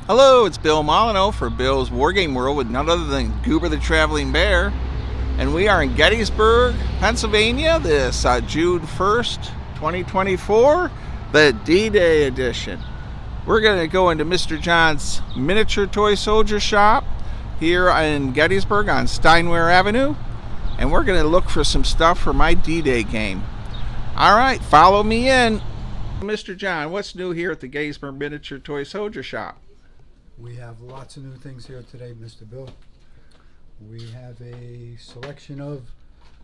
Hello, it's Bill Molyneux for Bill's Wargame World with none other than Goober the Traveling Bear. And we are in Gettysburg, Pennsylvania, this June 1st, 2024, the D-Day edition. We're going to go into Mr. John's Miniature Toy Soldier shop here in Gettysburg on Steinway Avenue. And we're going to look for some stuff for my D-Day game. All right, follow me in. Mr. John, what's new here at the Gettysburg Miniature Toy Soldier shop? We have lots of new things here today, Mr. Bill. We have a selection of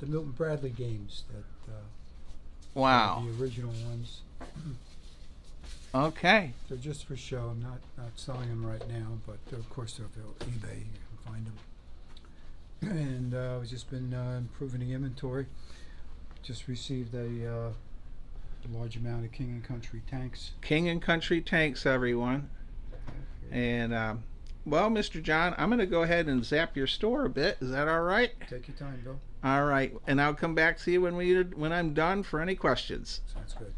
the Milton Bradley games that wow, are the original ones. Okay. They're just for show. I'm not selling them right now, but of course they're available on eBay. You can find them. And we've just been improving the inventory. Just received a large amount of King and Country tanks. King and Country tanks, everyone. And well, Mr. John, I'm going to go ahead and zap your store a bit. Is that all right? Take your time, Bill. All right, and I'll come back to you when I'm done for any questions. Sounds good.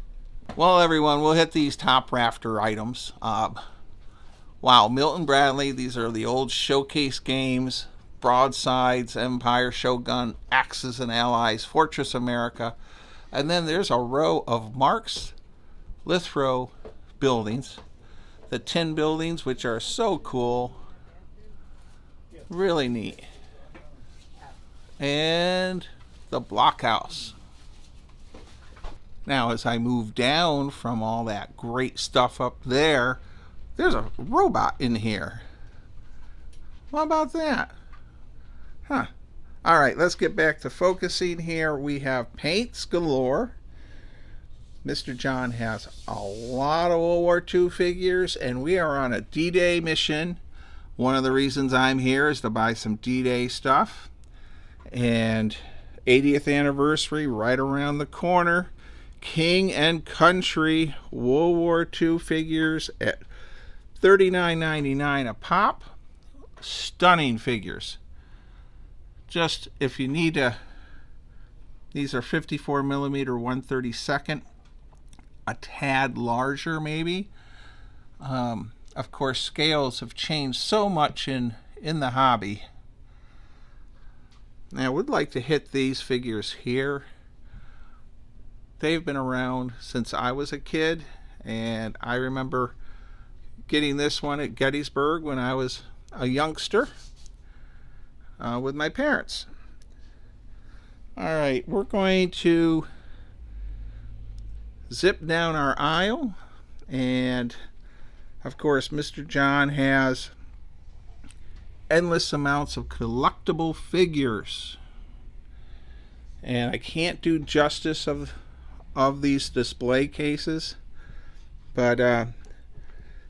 Well, everyone, we'll hit these top rafter items. Wow, Milton Bradley. These are the old showcase games: Broadsides, Empire, Shogun, Axis and Allies, Fortress America, and then there's a row of Marx Lithrow buildings. The tin buildings, which are so cool, really neat, and the blockhouse. Now, as I move down from all that great stuff up there, there's a robot in here. What about that? Huh. All right, let's get back to focusing here. We have paints galore. Mr. John has a lot of World War II figures, and we are on a D-Day mission. One of the reasons I'm here is to buy some D-Day stuff. And 80th anniversary right around the corner. King and Country World War II figures at $39.99 a pop. Stunning figures. Just if you need a, these are 54 millimeter 1/32, a tad larger maybe. Of course, scales have changed so much in the hobby. Now, I would like to hit these figures here. They've been around since I was a kid, and I remember getting this one at Gettysburg when I was a youngster with my parents. All right, we're going to zip down our aisle, and of course Mr. John has endless amounts of collectible figures, and I can't do justice of these display cases, but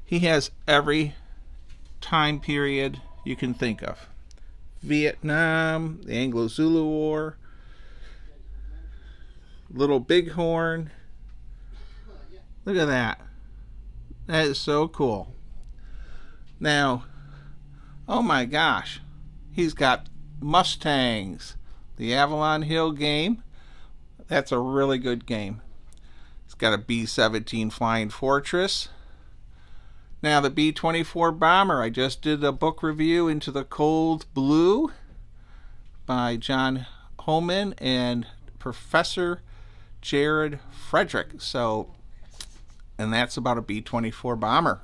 he has every time period you can think of: Vietnam, the Anglo-Zulu War, Little Bighorn. Look at that. That is so cool. Now, oh my gosh, he's got Mustangs. The Avalon Hill game. That's a really good game. It's got a B-17 Flying Fortress. Now the B-24 bomber. I just did a book review, Into the Cold Blue, by John Homan and Professor Jared Frederick. And that's about a B-24 bomber.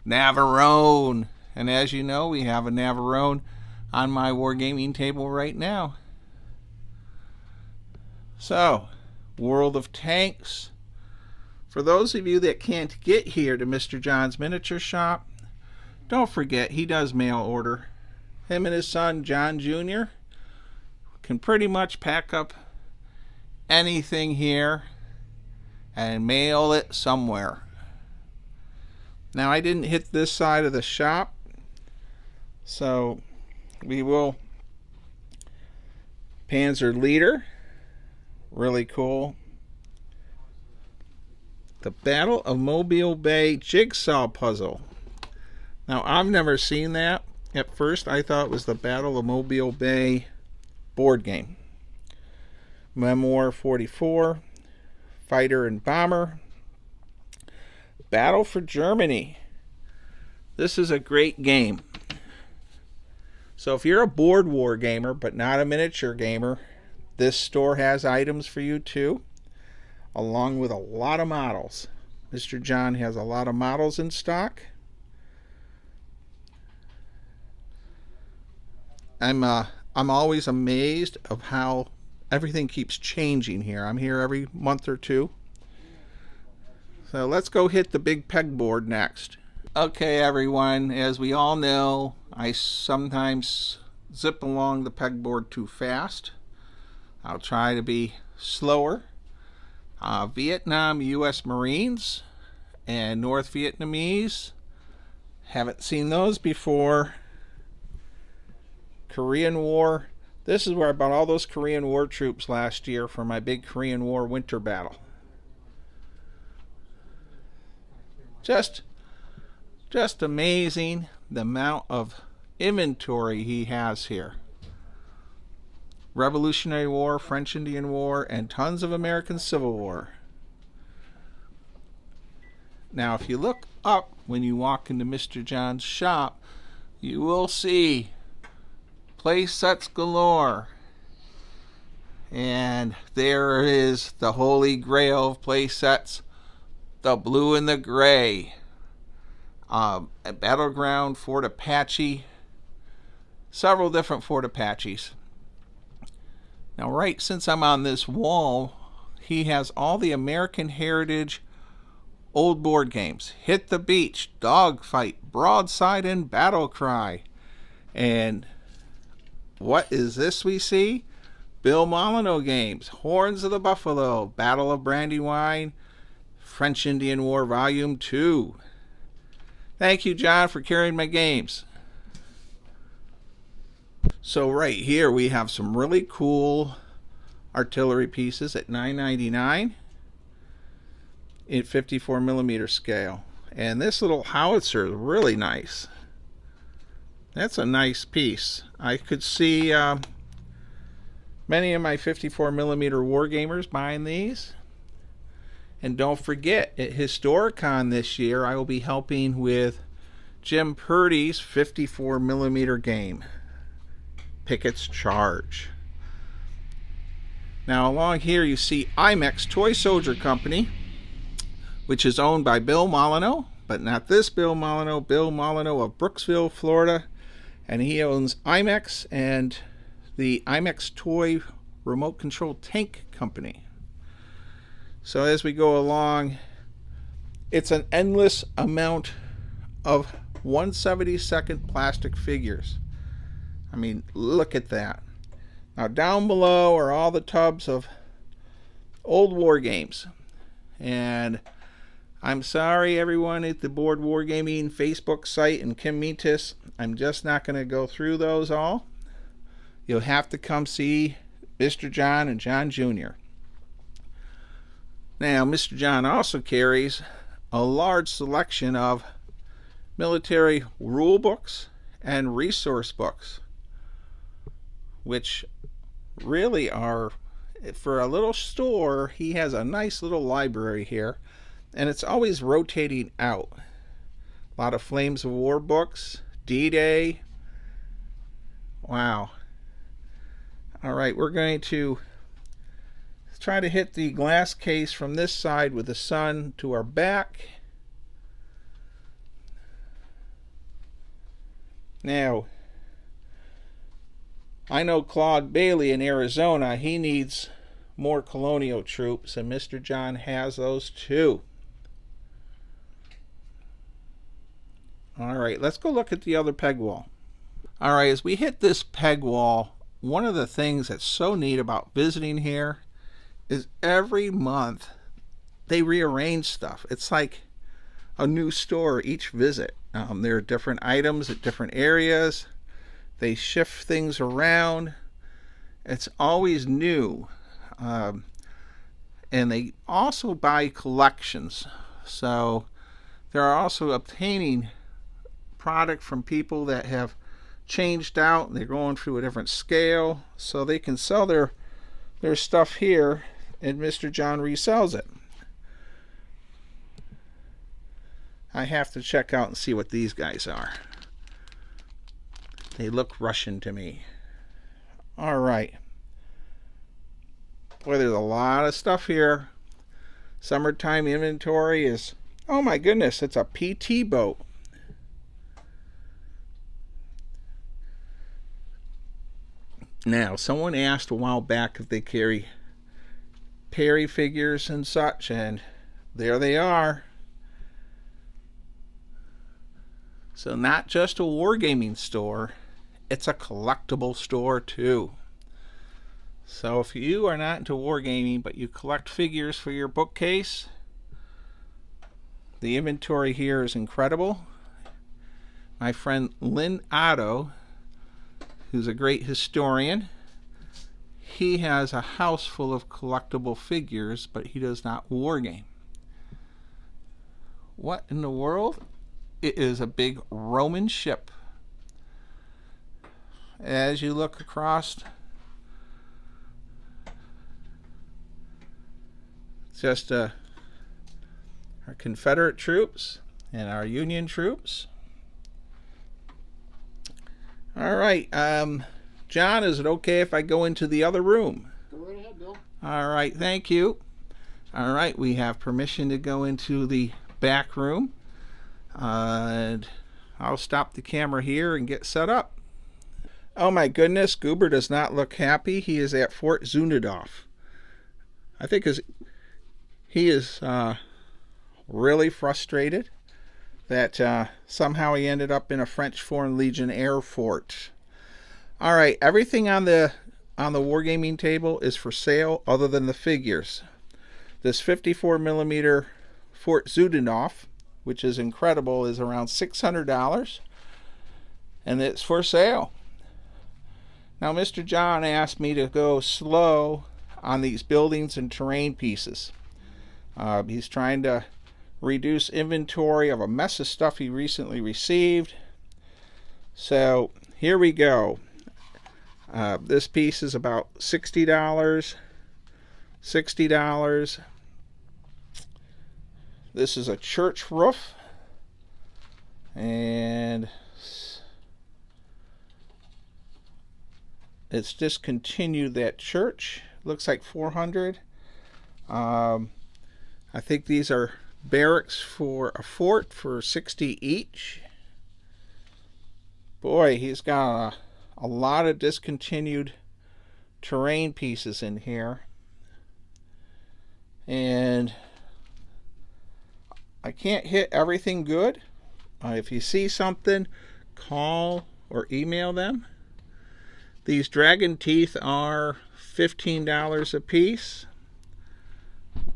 Navarone. And as you know, we have a Navarone on my wargaming table right now. So, World of Tanks. For those of you that can't get here to Mr. John's miniature shop, don't forget he does mail order. Him and his son, John Jr., can pretty much pack up anything here and mail it somewhere. Now, I didn't hit this side of the shop, so we will. Panzer Leader, really cool. The Battle of Mobile Bay jigsaw puzzle. Now, I've never seen that. At first, I thought it was the Battle of Mobile Bay board game. Memoir 44, Fighter and Bomber, Battle for Germany. This is a great game. So if you're a board war gamer but not a miniature gamer, this store has items for you too, along with a lot of models. Mr. John has a lot of models in stock. I'm always amazed of how everything keeps changing here. I'm here every month or two. So let's go hit the big pegboard next. Okay, everyone, as we all know, I sometimes zip along the pegboard too fast. I'll try to be slower. Vietnam U.S. Marines and North Vietnamese. Haven't seen those before. Korean War. This is where I bought all those Korean War troops last year for my big Korean War winter battle. Just amazing the amount of inventory he has here. Revolutionary War, French Indian War, and tons of American Civil War. Now, if you look up when you walk into Mr. John's shop, you will see play sets galore. And there is the holy grail of play sets, the blue and the gray. Battleground, Fort Apache, several different Fort Apaches. Now, right since I'm on this wall, he has all the American Heritage old board games. Hit the Beach, Dogfight, Broadside, and Battle Cry. And what is this we see? Bill Molyneux games, Horns of the Buffalo, Battle of Brandywine, French Indian War Volume 2. Thank you, John, for carrying my games. So right here we have some really cool artillery pieces at $9.99 in 54mm scale. And this little howitzer is really nice. That's a nice piece. I could see many of my 54mm wargamers buying these. And don't forget, at Historicon this year, I will be helping with Jim Purdy's 54mm game, Pickett's Charge. Now along here you see IMEX Toy Soldier Company, which is owned by Bill Molyneux, but not this Bill Molyneux of Brooksville, Florida. And he owns IMEX and the IMEX Toy Remote Control Tank Company. So as we go along, it's an endless amount of 1/72 plastic figures. I mean, look at that. Now down below are all the tubs of old war games. And I'm sorry everyone at the Board Wargaming Facebook site and Kim Metis, I'm just not going to go through those all. You'll have to come see Mr. John and John Jr. Now, Mr. John also carries a large selection of military rule books and resource books, which really are, for a little store, he has a nice little library here, and it's always rotating out. A lot of Flames of War books, D-Day. Wow. All right, we're going to try to hit the glass case from this side with the sun to our back. Now, I know Claude Bailey in Arizona, he needs more colonial troops, and Mr. John has those too. Alright, let's go look at the other peg wall. Alright, as we hit this peg wall, one of the things that's so neat about visiting here is every month they rearrange stuff. It's like a new store each visit. There are different items at different areas. They shift things around. It's always new. And they also buy collections. So they're also obtaining product from people that have changed out. They're going through a different scale. So they can sell their stuff here, and Mr. John resells it. I have to check out and see what these guys are. They look Russian to me. All right. Boy, there's a lot of stuff here. Summertime inventory is, oh my goodness, it's a PT boat. Now, someone asked a while back if they carry Perry figures and such, and there they are. So not just a wargaming store, it's a collectible store too. So if you are not into wargaming but you collect figures for your bookcase, the inventory here is incredible. My friend Lynn Otto, who's a great historian, he has a house full of collectible figures, but he does not wargame. What in the world? It is a big Roman ship. As you look across, it's just our Confederate troops and our Union troops. All right, John, is it okay if I go into the other room? Go right ahead, Bill. All right, thank you. All right, we have permission to go into the back room. And I'll stop the camera here and get set up. Oh my goodness, Goober does not look happy. He is at Fort Zundadorf. I think he is really frustrated that somehow he ended up in a French Foreign Legion air fort. All right, everything on the wargaming table is for sale other than the figures. This 54mm Fort Zundadorf, which is incredible, is around $600, and it's for sale. Now, Mr. John asked me to go slow on these buildings and terrain pieces. He's trying to reduce inventory of a mess of stuff he recently received. So here we go. This piece is about $60. $60. This is a church roof, and it's discontinued that church. Looks like $400. I think these are barracks for a fort for $60 each. Boy, he's got a lot of discontinued terrain pieces in here, and I can't hit everything good. If you see something, call or email them. These dragon teeth are $15 a piece.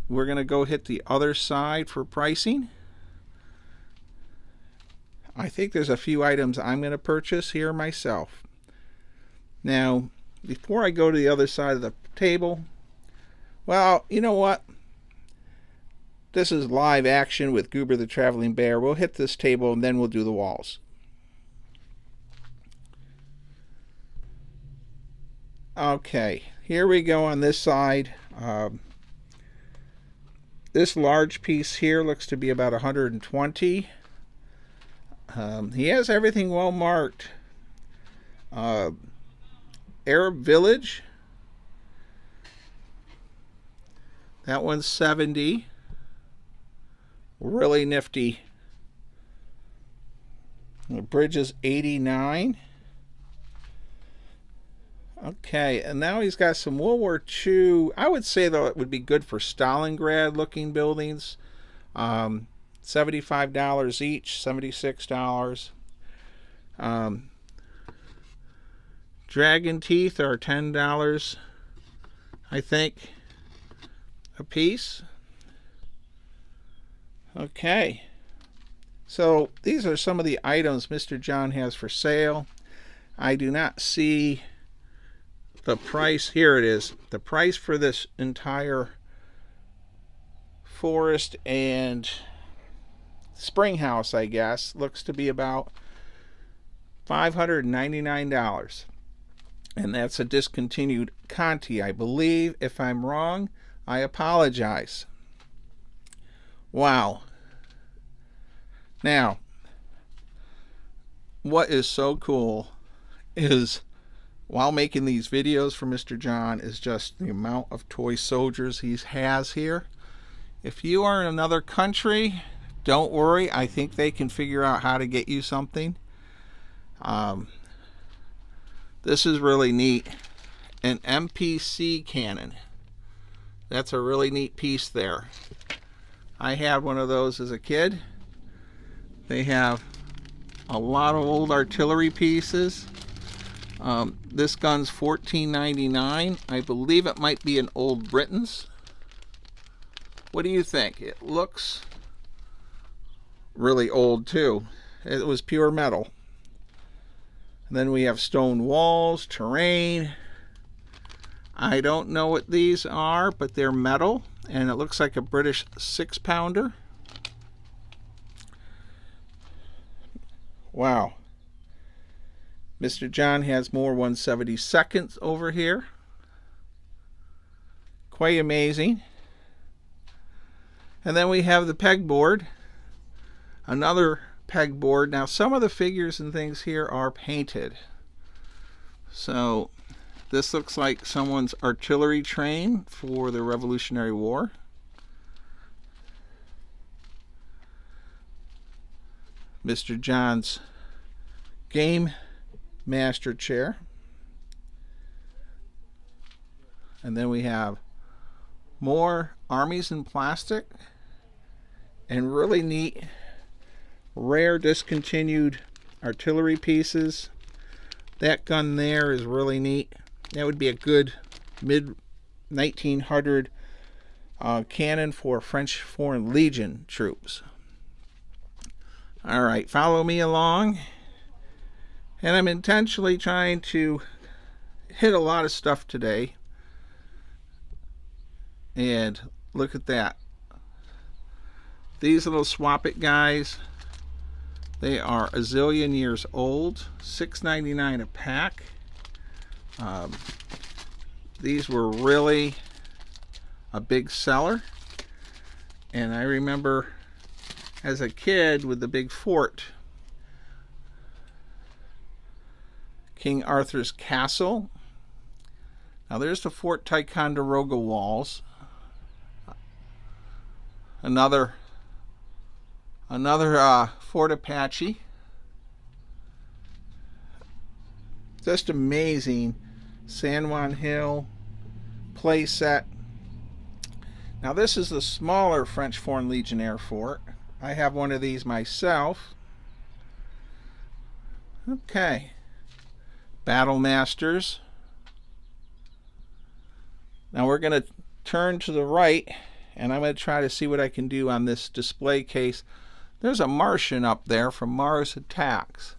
We're going to go hit the other side for pricing. I think there's a few items I'm going to purchase here myself. Now, before I go to the other side of the table, well, you know what? This is live action with Goober the Traveling Bear. We'll hit this table and then we'll do the walls. Okay, here we go on this side. This large piece here looks to be about 120. He has everything well marked. Arab Village. That one's 70. Really nifty. The bridge is 89. Okay, and now he's got some World War II. I would say, though, it would be good for Stalingrad-looking buildings. $75 each, $76. Dragon teeth are $10, I think, a piece. Okay, so these are some of the items Mr. John has for sale. I do not see the price. Here it is. The price for this entire forest and spring house, I guess, looks to be about $599. And that's a discontinued Conti, I believe. If I'm wrong, I apologize. Wow. Now, what is so cool is, while making these videos for Mr. John, is just the amount of toy soldiers he has here. If you are in another country, don't worry. I think they can figure out how to get you something. This is really neat. An MPC cannon. That's a really neat piece there. I had one of those as a kid. They have a lot of old artillery pieces. This gun's $14.99. I believe it might be an Old Britain's. What do you think? It looks really old too. It was pure metal. And then we have stone walls, terrain. I don't know what these are, but they're metal, and it looks like a British 6-pounder. Wow. Mr. John has more 172nds over here. Quite amazing. And then we have the pegboard. Another pegboard. Now, some of the figures and things here are painted. So this looks like someone's artillery train for the Revolutionary War. Mr. John's game master chair. And then we have more armies in plastic and really neat, rare, discontinued artillery pieces. That gun there is really neat. That would be a good mid-1900 cannon for French Foreign Legion troops. All right, follow me along. And I'm intentionally trying to hit a lot of stuff today. And look at that. These little swap it guys, they are a zillion years old. $6.99 a pack. These were really a big seller. And I remember as a kid with the big fort, King Arthur's castle. Now there's the Fort Ticonderoga walls. Another Fort Apache. Just amazing. Avalon Hill play set. Now this is the smaller French Foreign Legionnaire fort. I have one of these myself. Okay. Battle Masters. Now we're going to turn to the right, and I'm going to try to see what I can do on this display case. There's a Martian up there from Mars Attacks.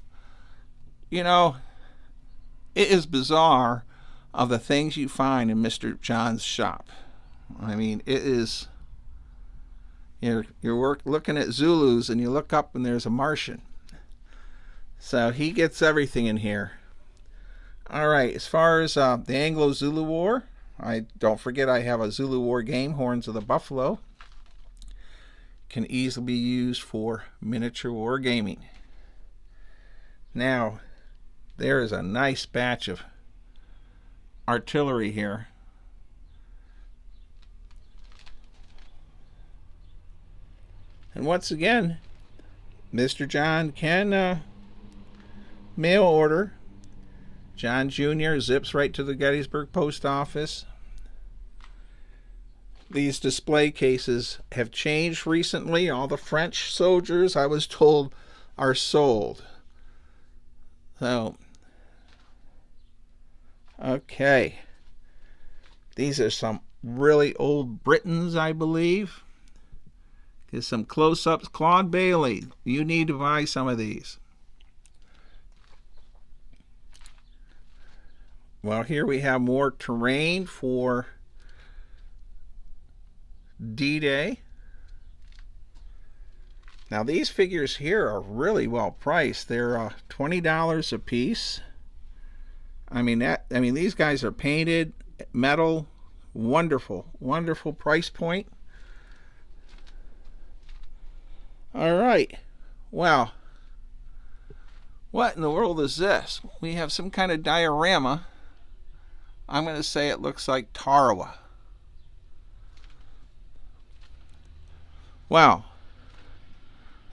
You know, it is bizarre of the things you find in Mr. John's shop. I mean, it is, you're looking at Zulus and you look up and there's a Martian. So he gets everything in here. All right, as far as the Anglo-Zulu War, don't forget I have a Zulu War game, Horns of the Buffalo. Can easily be used for miniature war gaming. Now, there is a nice batch of artillery here. And once again, Mr. John can mail order. John Jr. zips right to the Gettysburg Post Office. These display cases have changed recently. All the French soldiers, I was told, are sold. So, okay. These are some really old Britons, I believe. Here's some close-ups. Claude Bailey, you need to buy some of these. Well, here we have more terrain for D-Day. Now these figures here are really well priced. They're $20 a piece. I mean these guys are painted metal. Wonderful, wonderful price point. All right. Well, what in the world is this? We have some kind of diorama. I'm going to say it looks like Tarawa. Wow.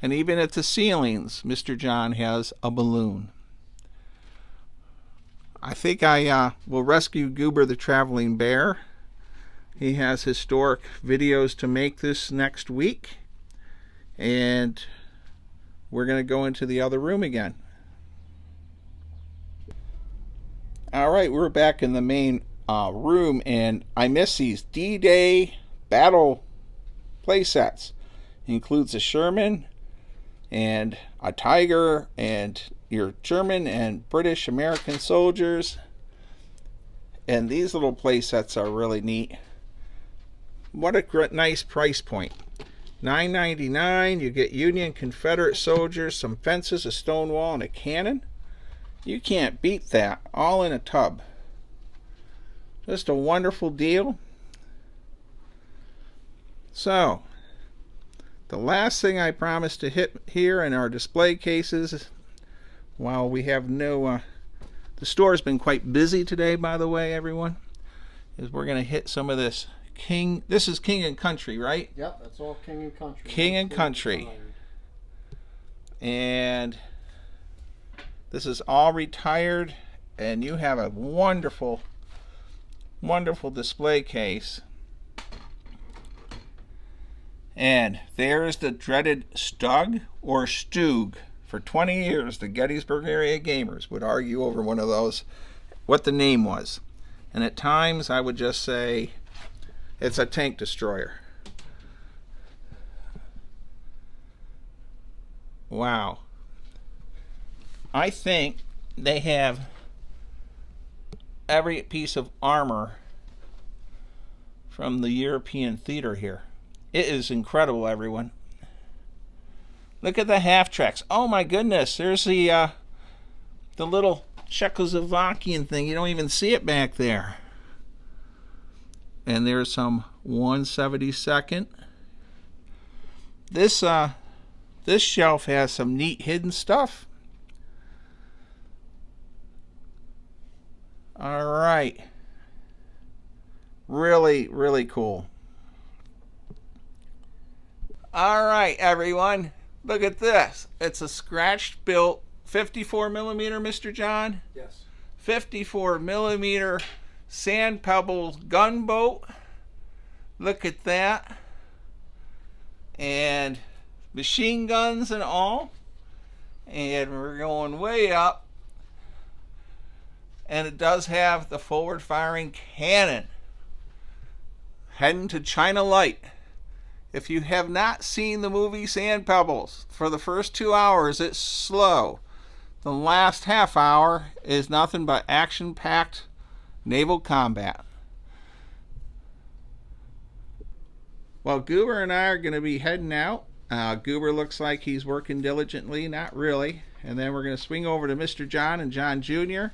And even at the ceilings, Mr. John has a balloon. I think I will rescue Goober the Traveling Bear. He has historic videos to make this next week. And we're going to go into the other room again. Alright, we're back in the main room, and I miss these D-Day battle playsets. It includes a Sherman and a Tiger and your German and British American soldiers. And these little playsets are really neat. What a nice price point. $9.99. You get Union, Confederate soldiers, some fences, a stone wall, and a cannon. You can't beat that. All in a tub. Just a wonderful deal. So, the last thing I promised to hit here in our display cases, while we have no... the store's been quite busy today, by the way, everyone, is we're going to hit some of this King... This is King and Country, right? Yep, that's all King and Country. King and Country. And this is all retired, and you have a wonderful, wonderful display case. And there's the dreaded Stug or Stug. For 20 years, the Gettysburg area gamers would argue over one of those, what the name was. And at times, I would just say, it's a tank destroyer. Wow. I think they have every piece of armor from the European theater here. It is incredible, everyone. Look at the half tracks. Oh my goodness, there's the little Czechoslovakian thing. You don't even see it back there. And there's some 172nd. This shelf has some neat hidden stuff. All right. Really, really cool. All right, everyone. Look at this. It's a scratched built 54 millimeter, Mr. John. Yes. 54 millimeter sand Pebbles gunboat. Look at that. And machine guns and all. And we're going way up. And it does have the forward firing cannon. Heading to China Light. If you have not seen the movie Sand Pebbles, for the first 2 hours it's slow. The last half hour is nothing but action-packed naval combat. Well, Goober and I are going to be heading out. Goober looks like he's working diligently, not really. And then we're going to swing over to Mr. John and John Jr.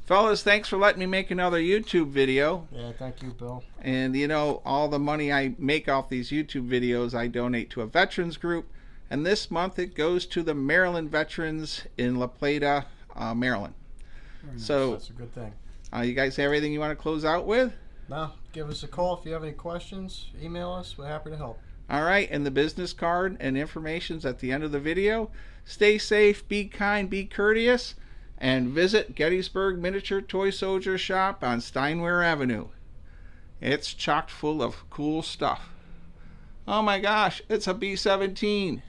Fellas, thanks for letting me make another YouTube video. Yeah, thank you, Bill. And you know, all the money I make off these YouTube videos, I donate to a veterans group. And this month it goes to the Maryland veterans in La Plata, Maryland. Nice. So that's a good thing. You guys have everything you want to close out with? No, give us a call if you have any questions. Email us. We're happy to help. All right, and the business card and information's at the end of the video. Stay safe, be kind, be courteous. And visit Gettysburg Miniature Toy Soldier shop on Steinway Avenue. It's chock full of cool stuff. Oh my gosh, it's a B-17.